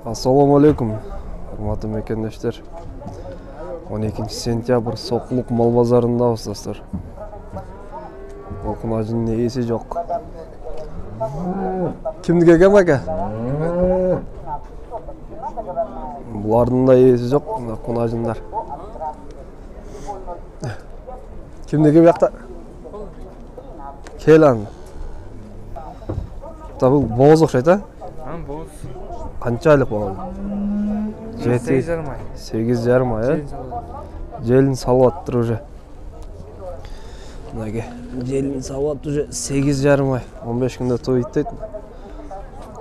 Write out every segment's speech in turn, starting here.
Assalamu alaikum, hurmatly mekendештер. 12 сентябрь Соқлық мал базарындабыз, достар. Оқунажының есі жоқ. Кімдікі екен ака? Бұлардың да есі жоқ, оқунажындар. Кімдікі бияқта? Келан. Бұл боз оқшайды? Боз. Қанчалық болған? 8,5 ай. 8,5 ай, желін салып аттыр уже. Мынаге, желін салып аттыр уже 8,5 ай. 15 күнде той иттейді.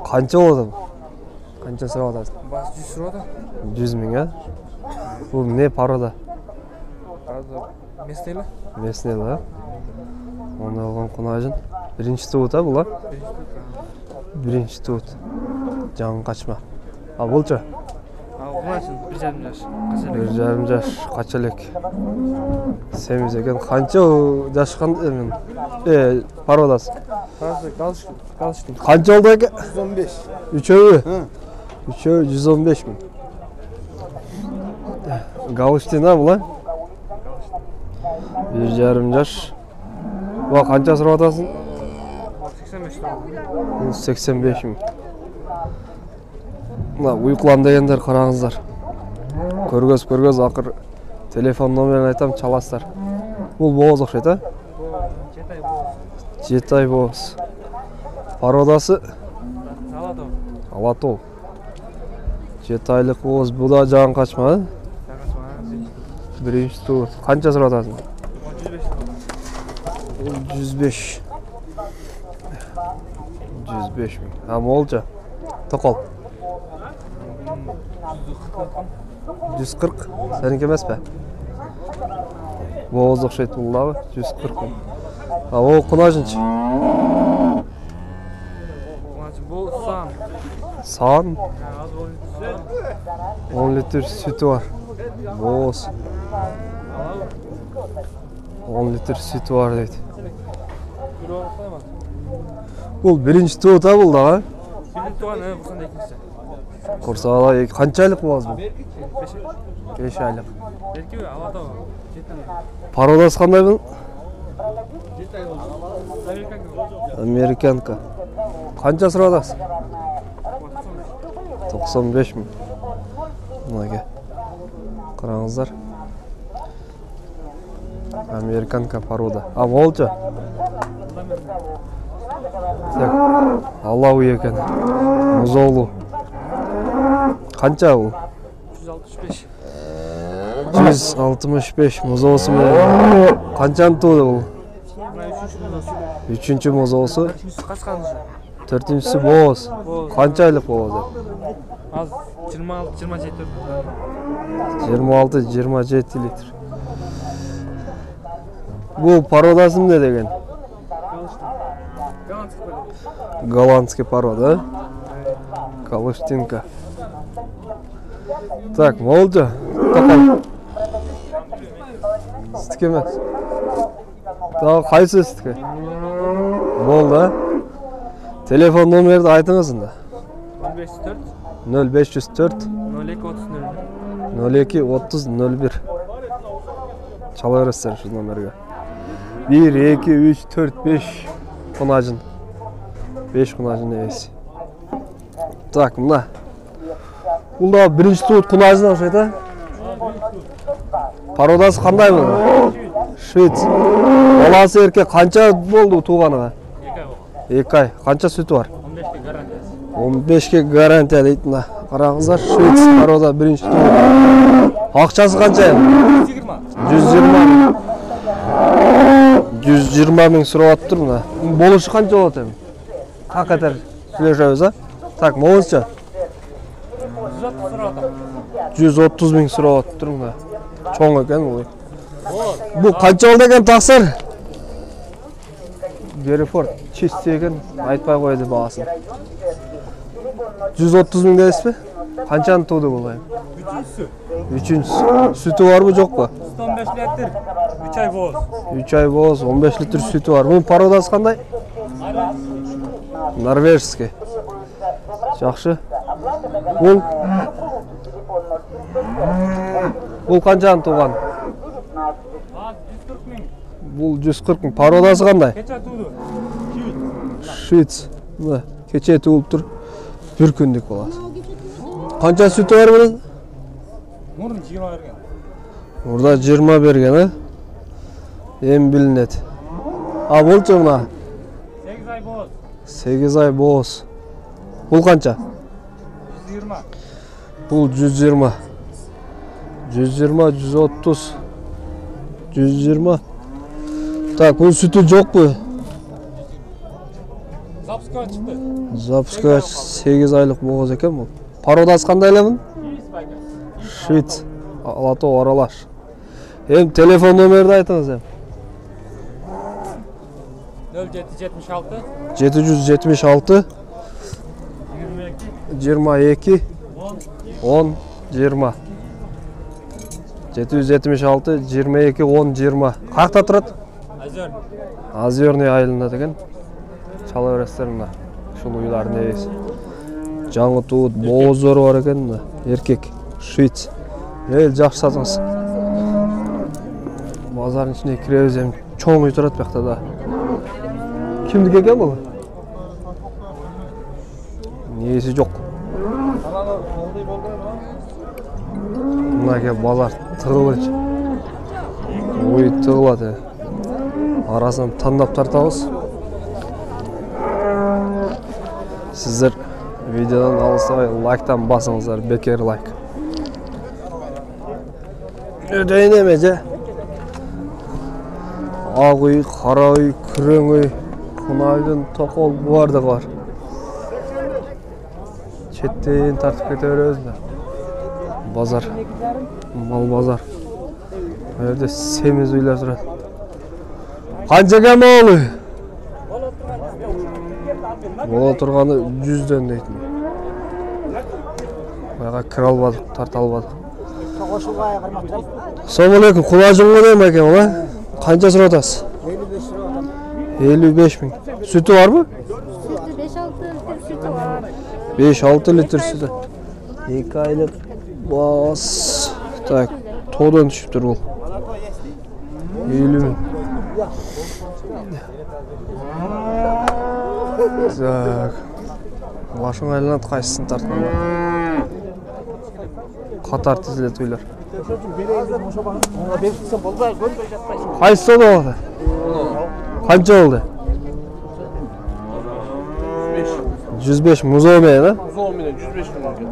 Қанша болады? Қанша сұрап атасың? Бас 100 сұрады. 100 мың, а? Бұл не парода? Местелі. Местелі, а? Оны алған қонажын. Бірінші туыт, а бұл, а? Бірінші туыт. Жаңын қачма. А бұл ча? Қонажын 1,5 жаш. 1,5 жаш қачалек. Семіз екен. Қанша жаш қандай? Пародасы? Қалышкин. Қанша олды екен? 115. Үшеуі? Үшеуі 115 мың. Галыштин, а бұл, а? 1,5 жаш. Бұл қанша сұрап атасың? 85 мың. Ұйқылан дегендер қараңыздар. Көргөз ақыр телефон номерін айтам, чаластар. Бұл боз оқшайды, а? 7 ай боз. Пародасы? Алатол. 7 айлық боз. Бұл да жағын қачма, а? Бірінші туыт. Қанша сұрап атасың? 105. 105 мың. А молча? Тоқал? 140. Сәнің кемес бе? Боз оқшайды бұл лавы? 140 мың. А ол құнажыншы? Бұл саған. Саған? 10 литр sütü var. Boz. 10 литр sütü var deydi. Бұл бірінші туыт, а бұл да, а? Бірінші туған, бұқсанда екіншісі. Құрсағала, қанша айлық боз бұл? 5 айлық. Еркеуі алатау, 7 айлық. Пародасы қандай бұл? 7 айлық. Американка. Қанша сұрап атасың? 95 мың. Мынаге. Қараңыздар. Американка порода. А молча? Аллау екен. Мұзолу. Қанша бұл? 165. 165 мұзолысы мен. Қаншаны туды бұл? Үшінші мұзолысы. Төртіншісі боз. Қанша айлық болады? Az 26-27 26-27 литр. Бұл пародасы не деген? Голландский порода, Калыштинка. Так, молча. Тоқал. Стіке емес. Тағы қайсы стіке? Болды. Телефон номерді айтыңызында. 0504 023001. Чала бересіздер şu номерге. 1, 2, 3, 4, 5 құнажын. 5 құнажын есі. Так, мына. Бұл да бірінші туыт құнажын оқшайды. Пародасы қандай бұл? Швец. Баласы ерке қанша болды туғаныға? 2 ай. Қанша sütü var? 15-ке гарантия дейтін. Қараңыздар, Швец порода бірінші туыт. Ақшасы қанша? 120 мың сұрап тұр мұна. Болушы қанша болады? Қақатар сөйлешеміз, а? Так, молынша? 130 мың сұрап тұр мұна. Чоң екен бұл. Бұл қанша болды екен тақсыр? Герефорд чисті екен, айтпай қойды бағасын. 130 мың дейсіз бе? Қаншаны туды бұл? Üçüncüsü. Sütü var mı жоқ па? 15 литр. 3 ай боз. 3 ай боз, 15 литр sütü var. Bunun parodası қандай? Норвежский. Жақсы. Бұл қаншаны туған? Az 140 ming. Бұл 140 мың. Пародасы қандай? Kecha tuğdu. Швец. Мына кече туылып тұр. Bir күндік баласы. Қанша сүті бар бұның? Murun 20 bergen. Burada 20 bergen, ha? Em bilinedi. A, бұл мына? 8 ay boz. 8 ay boz. Бұл қанша? 120. Бұл 120. 120, 130. 120. Так, бұл sütü жоқ bu. Zapska çıktı. Запуска 8 айлық боғыз екен бұл. Пародасы қандай бұның? Швец. Алато аралаш. Em telefon nömerді айтыңыз em. 0776 776 22 22 10 20. 776 22 10 20. Қақта тұрады? Azör. Озерный айылында деген. Чала бересіздер мына. Шул уйлардың егесі. Жаңы туыт, боғыздары бар екен мына. Еркек, швец. Жақсы сатыңыз. Базардың ішіне кіребіз ем. Чоң үй тұрады бақта да. Кімдік екен бұл? Несі жоқ. Мына ке базар тығылыншы. Ой тығылады. Арасынан таңдап тартамыз. Сіздер видеодан алыстабай лайктан басыңыздар, бекер лайк. Өтейін емеже. Ақ үй, қара үй, күрең үй, құнайдың тоқол бардығы бар. Четтен тартып кете береміз бе? Базар, мал базар. Бұл жерде семіз үйлер тұрады. Қанша кем ол үй? Бола тұрғаны 100-ден дейтін. Байға кір албадық, тарт албадық. Ассалаумалейкум, құлажың ғой дейм әкем, ола? Қанша сұратасыз? 55 мың. Sütü var mı? Sütü 5-6 litre sütü var. 5-6 litre sütü. 2 aylık bas. Tak, toğdan düşüp dur bu. 50 bin. Так. Başın aylanat қайсысын тартқан ба? Қатар тізілет үйлер. Қайсысы олды оғады? Қанша oldu? 105 muzomeye ha? Muzomeye 105 bin.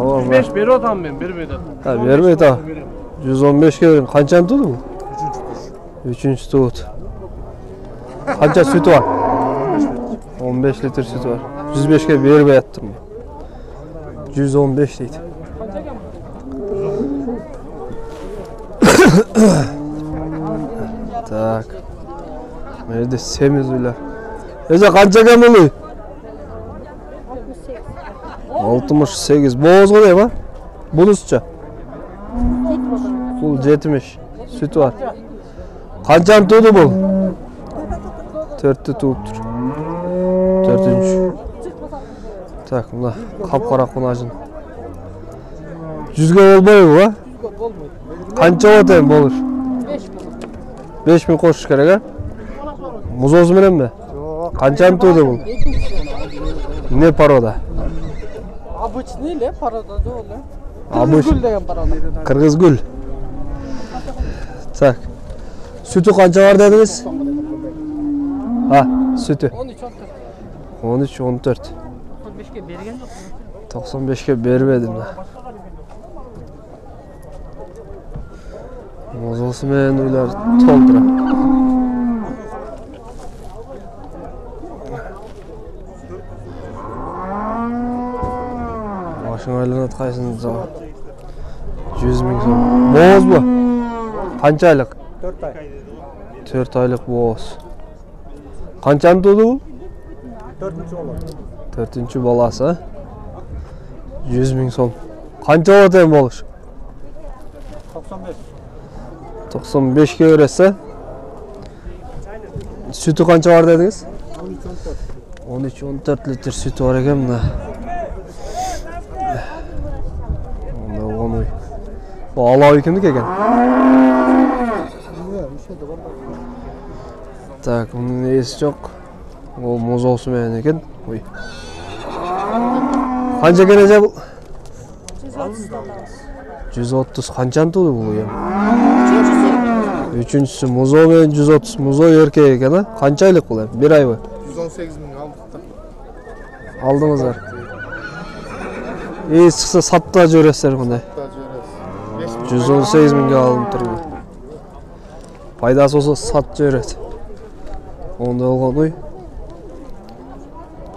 Oha. 105 beri otam ben, vermeydi. Ha vermeydi ha. 115 verin. Kaçan tutu bu? Üçüncü tut. Kaça sütü var? 15 litre sütü var. 105 kere vermeye yattım. 115 deydi. Tak. Nerede semiz uylar. Ece kaça oluyor? 68. Boğaz oluyor mu? Bunu sütçe. Bu 70. Sütü var. Kaçan tuğdu bu? 4'te tuğuptur. 4. Tak, buna kapkara kunacın. 100'ge olmuyor bu ha? Kança otayım bu olur? 5 bin koşuş gerek ha? Muzoz menen mi? Kançan tuğdu bu? Ne paroda? Обычный ли парада doğru? Обычный. Degan parada. Kırgız gül. Tak. Sütü kança var dediniz? Ha, sütü. 13 14. 13 14. 95'e bergen yok. 95'e bermedim da. Mozolsu men uylar toldura. Başın aylanat kaysın zaman. 100 bin son. Boğaz bu. Kança aylık? 4 ay. 4 aylık boğaz. Kançanı tuğdu bu? 4. olan. 4. balası. 100 bin son. Kança otayım olur? 95. 95'e öğretse. Sütü kança var dediniz? 13-14 litre sütü var eken de. Алау кімдікі екен? Так, оның есі жоқ. Ол мұзаусы мен екен. Ой. Қанша екен әже бұл? 130. Қаншаны туды бұл ем? Üçüncüsü muzo мен 130. Muzo еркек екен, а? Қанша айлық бұл ем? Bir ay mı? 118 bin aldık da. Aldыңыздар. Есі шықса сатта жөресіздер мұндай. 118 мыңға алым тұрды. Пайдасы olsa сат жөреді. Onda olған ой.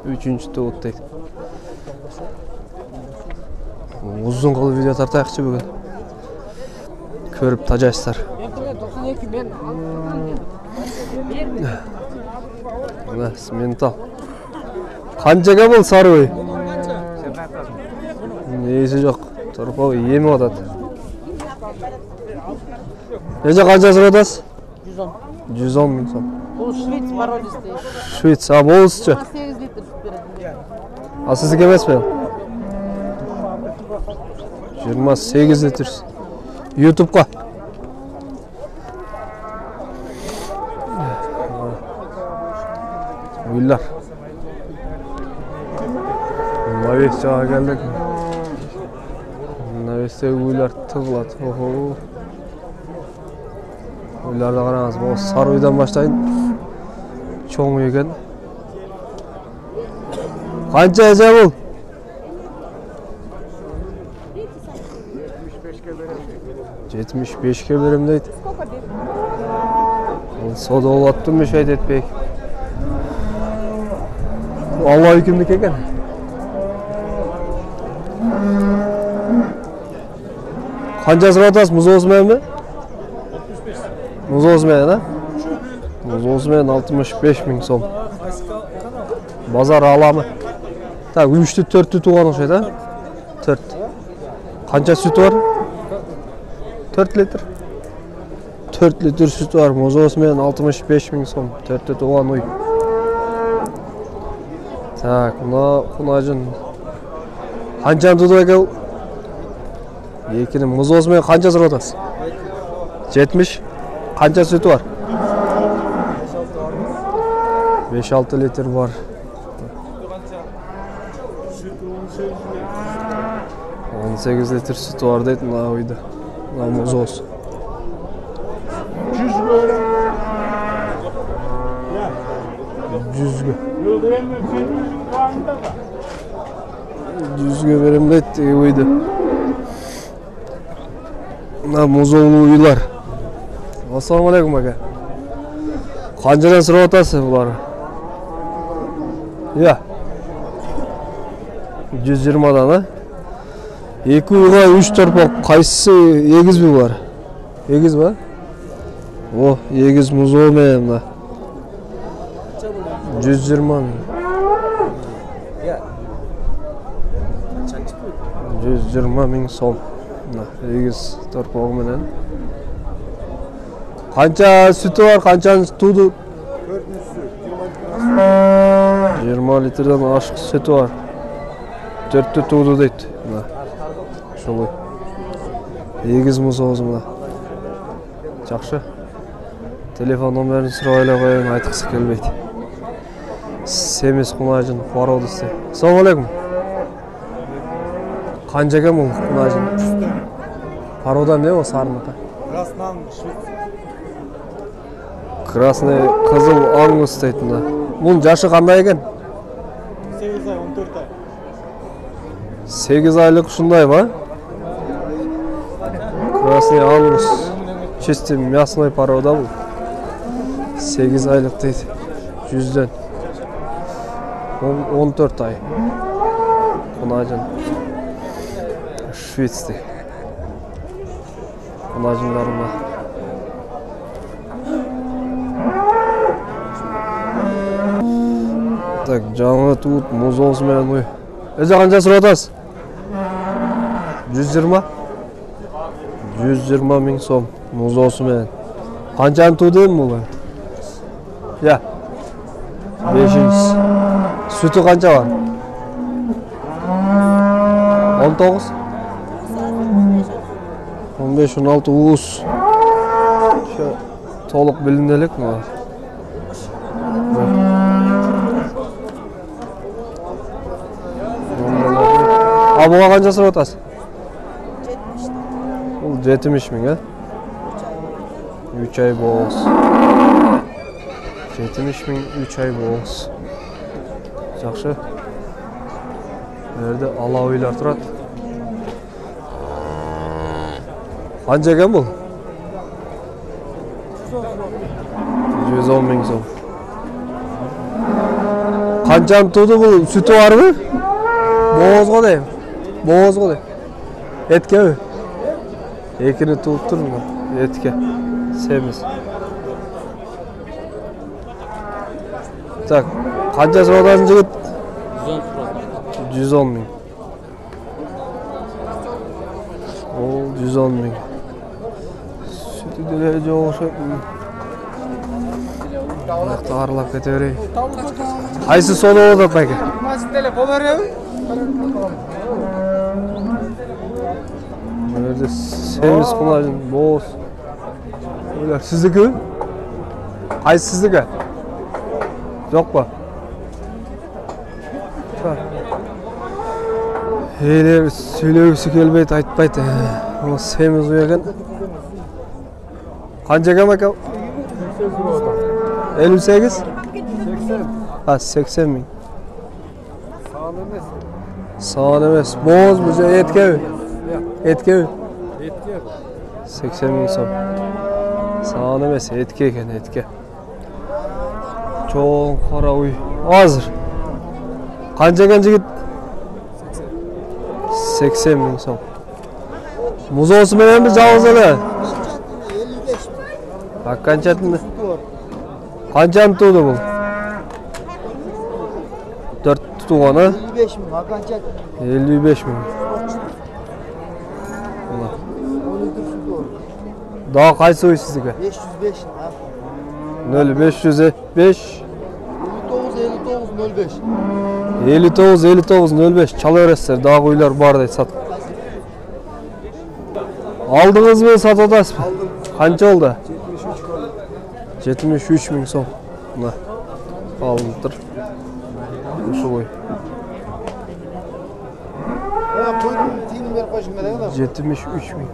Üçüncü tuğut дейді. Uzun қылып видео тартайықшы бүгін. Көріп тажайсыздар. Мына симентал. Қаншаға бұл сары ой? Несі жоқ. Тұрпау емі отады. Неше қаншасы отасыз? 110 мың сом. Бұл швейц породистый. Швейц, а болысы че? 8 литр сүт береді. А сіздік емес пе? 28 литр. Ютубқа. Ойлар. Навес жаға келдік. Навестегі ойлар тығылады. Ойларды қараңыз, бұл сары ойдан баштайын. Чоң екен. Қанша әже бұл? 75'ke берем дейді. Сода олаттым меш айтетпек. Алла үйкімдік екен. Қаншасы батасыз, мұз осымен бе? Мұз осымен, а? Мұз осымен 65 мың сом. Базар аламы. Так, 3-ті 4-ті туған ұқшайды, а? 4. Қанша sütü var? 4 литр. 4 литр sütü var. Мұз осымен 65 мың сом. 4-ті туған ой. Так, мына құнажын. Қаншаны туды екен? Екінің мұз осымен қанша сыр отасыз? 70. Қанша sütü var? 5-6 литр бар. 18 литр sütü var deydi мына ойда. Мына мұз осы. 100'ге берем deydi ойда. Мына мұз оғылы үйлар. Ассалаумалейкум ака. Қаншадан сұрап атасыз бұлары? Иә. 120'дан, а? 2 ұйға 3 торпақ қайсысы егіз бі бар? Егіз ба? О, егіз мұз олмайым да. 120 мың. 120 мың сом. Егіз торпағы менен. Қанша sütü var, қаншаны туды? 20 litrden ашық sütü var. 4'tü туды дейді. Шолой. Егіз мұз оғыз мұна. Жақшы. Телефон номерін сұрап айлай қойын, айтықсы келбейді. Семес құнажын, породысы. Ассалаумалейкум. Қанша екен бұл құнажын? Порода не о сарынықа? Krasnan Şvits. Красный қызыл аңыз дейтін. Мұның жашы қандай екен? 8 ay 14 ay. 8 айлық шындай ба? Красный аңыз. Чисті мясной порода бұл. 8 айлық дейді. 100'ден. 14 ай. Құнажын. Швецте. Құнажындарына. Так, жаңы туыт, мұз осымен ой. Әже қанша сұрап атасыз? 120? 120 мың сом, мұз осымен. Қаншаны туды ем бұл? Я. 500. Sütü қанша var? 19? 15-16 uus. Толық білінделік ма? Бұға қанша сұрап отасыз? 70 мың, 3 ай болғыз. 70 мың 3 ай болғыз. Жақшы. Әрді ала ойлар тұрады. Қанша екен бұл? 110 мың сом. Қаншаны туды бұл? Sütü var mı? Boğaz kodayım. Boğaz kodayım. Etke mi? Ekini tutup durun mu? Etke. Semiz. Tak. Kancası odan jigit? 110 мың. Ол 110 мың. Sütü dile жоғышып. Аяқты арылап кете берейік. Айсы соны одан бәке? Мөрді семіз құнажын, боз. Ойлар, сіздікі? Айсы сіздікі? Жоқ па? Ейлер сөйлегісі келбейді, айтпайды. Ол семіз ұяған. Қанша кем әкем? 58? 80 мың. Sağan emez. Boğaz bu etke mi? Etke mi? 80 мың сом. Sağan emez, etke eken, etke. Çoğun qara uy. Hazır. Qancha ekan jigit? 80 мың сом. Muzosi menen mi жалғыз эле? 55 мың. Qanchasini? Qanchani tuğdu bu? 4 tuğanı? 55 мың, Hakançak 55 мың. 12 sütü var. Daha qaysı uy sizdiki? 505 0 505 59 59 05 çalıverесіздер. Daha uylar бар дейді сатып. Aldınız mı satып атасыз ба? Qancha oldu? 73 мың сом. Мына алынып тұр. Осы ой. Koydum tiyini verip koşun kadar da. 73 мың.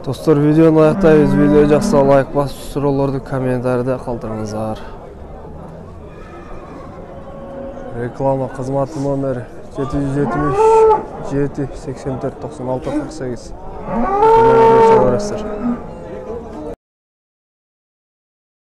Достар, видеоны аяқтаймыз. Видео жақса лайк басып, сұрауларды комментарийде қалдырыңыздар. Реклама қызматы номері 777 84 96 48.